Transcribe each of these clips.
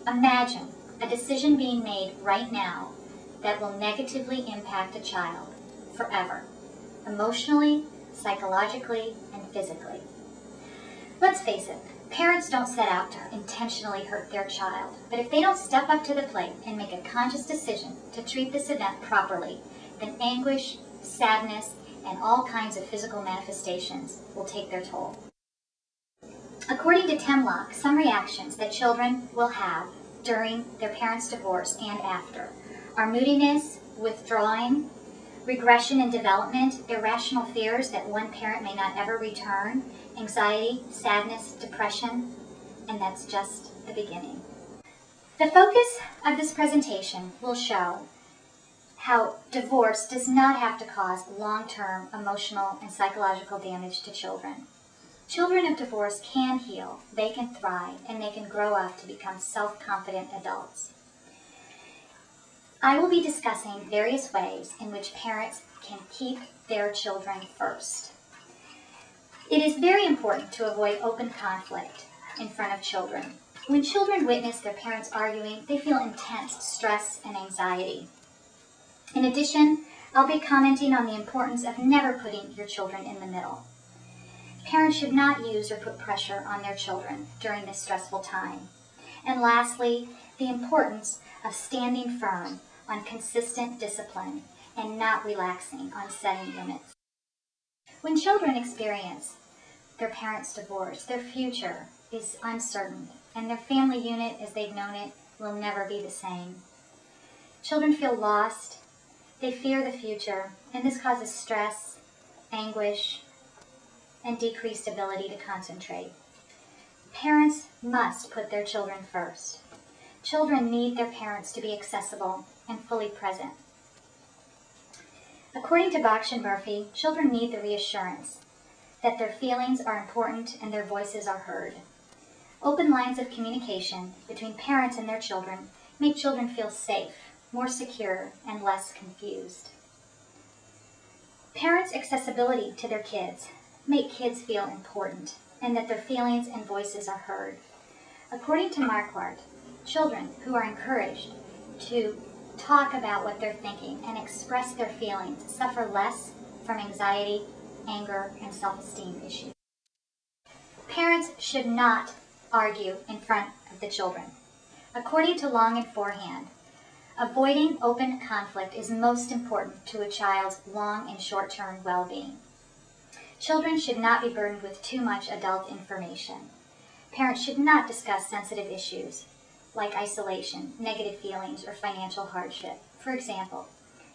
Imagine a decision being made right now that will negatively impact a child forever, emotionally, psychologically, and physically. Let's face it, parents don't set out to intentionally hurt their child, but if they don't step up to the plate and make a conscious decision to treat this event properly, then anguish, sadness, and all kinds of physical manifestations will take their toll. According to Temlock, some reactions that children will have during their parents' divorce and after are moodiness, withdrawing, regression in development, irrational fears that one parent may not ever return, anxiety, sadness, depression, and that's just the beginning. The focus of this presentation will show how divorce does not have to cause long-term emotional and psychological damage to children. Children of divorce can heal, they can thrive, and they can grow up to become self-confident adults. I will be discussing various ways in which parents can keep their children first. It is very important to avoid open conflict in front of children. When children witness their parents arguing, they feel intense stress and anxiety. In addition, I'll be commenting on the importance of never putting your children in the middle. Parents should not use or put pressure on their children during this stressful time. And lastly, the importance of standing firm on consistent discipline and not relaxing on setting limits. When children experience their parents' divorce, their future is uncertain, and their family unit as they've known it will never be the same. Children feel lost, they fear the future, and this causes stress, anguish, and decreased ability to concentrate. Parents must put their children first. Children need their parents to be accessible and fully present. According to Bach and Murphy, children need the reassurance that their feelings are important and their voices are heard. Open lines of communication between parents and their children make children feel safe, more secure, and less confused. Parents' accessibility to their kids make kids feel important and that their feelings and voices are heard. According to Marquardt, children who are encouraged to talk about what they're thinking and express their feelings suffer less from anxiety, anger, and self-esteem issues. Parents should not argue in front of the children. According to Long and Forehand, avoiding open conflict is most important to a child's long and short-term well-being. Children should not be burdened with too much adult information. Parents should not discuss sensitive issues like isolation, negative feelings, or financial hardship. For example,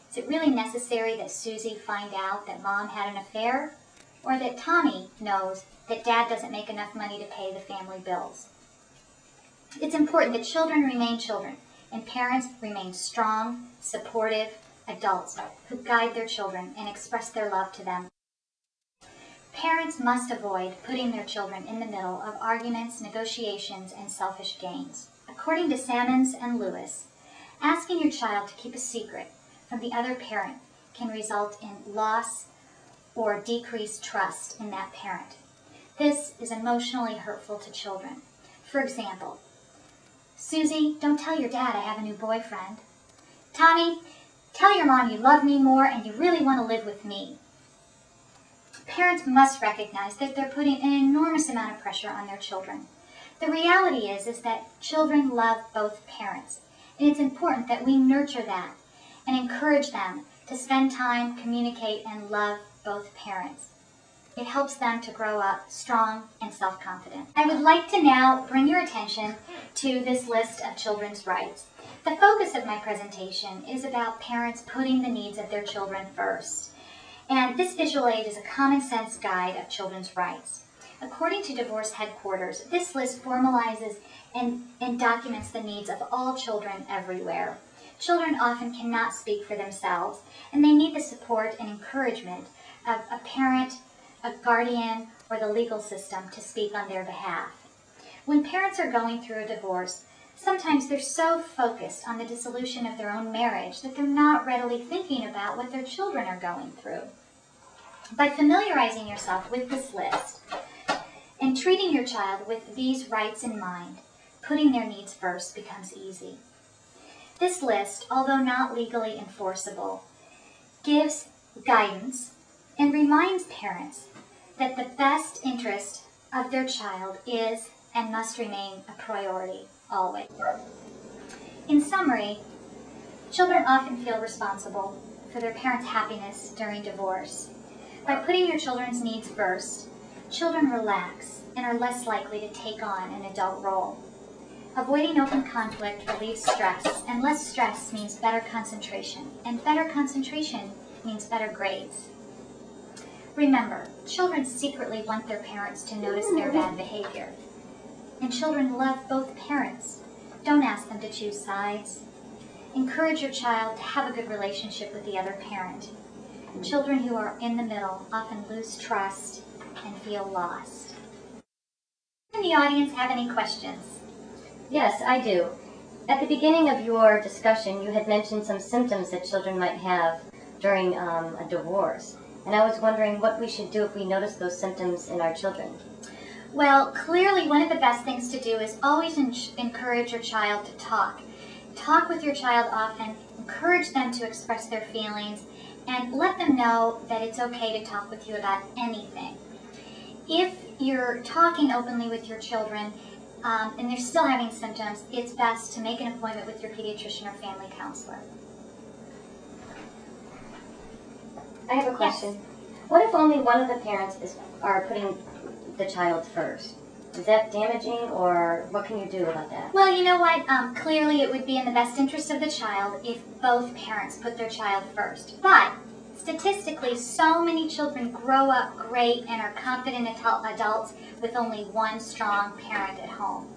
is it really necessary that Susie find out that Mom had an affair, or that Tommy knows that Dad doesn't make enough money to pay the family bills? It's important that children remain children, and parents remain strong, supportive adults who guide their children and express their love to them. Parents must avoid putting their children in the middle of arguments, negotiations, and selfish gains. According to Sammons and Lewis, asking your child to keep a secret from the other parent can result in loss or decreased trust in that parent. This is emotionally hurtful to children. For example, Susie, don't tell your dad I have a new boyfriend. Tommy, tell your mom you love me more and you really want to live with me. Parents must recognize that they're putting an enormous amount of pressure on their children. The reality is that children love both parents, and it's important that we nurture that and encourage them to spend time, communicate, and love both parents. It helps them to grow up strong and self-confident. I would like to now bring your attention to this list of children's rights. The focus of my presentation is about parents putting the needs of their children first. And this visual aid is a common sense guide of children's rights. According to Divorce Headquarters, this list formalizes and documents the needs of all children everywhere. Children often cannot speak for themselves, and they need the support and encouragement of a parent, a guardian, or the legal system to speak on their behalf. When parents are going through a divorce, sometimes they're so focused on the dissolution of their own marriage that they're not readily thinking about what their children are going through. By familiarizing yourself with this list and treating your child with these rights in mind, putting their needs first becomes easy. This list, although not legally enforceable, gives guidance and reminds parents that the best interest of their child is and must remain a priority always. In summary, children often feel responsible for their parents' happiness during divorce. By putting your children's needs first, children relax and are less likely to take on an adult role. Avoiding open conflict relieves stress, and less stress means better concentration, and better concentration means better grades. Remember, children secretly want their parents to notice their bad behavior. And children love both parents. Don't ask them to choose sides. Encourage your child to have a good relationship with the other parent. Children who are in the middle often lose trust and feel lost. Does the audience have any questions? Yes, I do. At the beginning of your discussion, you had mentioned some symptoms that children might have during a divorce. And I was wondering what we should do if we notice those symptoms in our children. Well, clearly one of the best things to do is always encourage your child to talk. Talk with your child often, encourage them to express their feelings, and let them know that it's okay to talk with you about anything. If you're talking openly with your children and they're still having symptoms, it's best to make an appointment with your pediatrician or family counselor. I have a question. Yes. What if only one of the parents are putting the child first? Is that damaging, or what can you do about that? Well, you know what? Clearly it would be in the best interest of the child if both parents put their child first. But statistically, so many children grow up great and are confident adults with only one strong parent at home.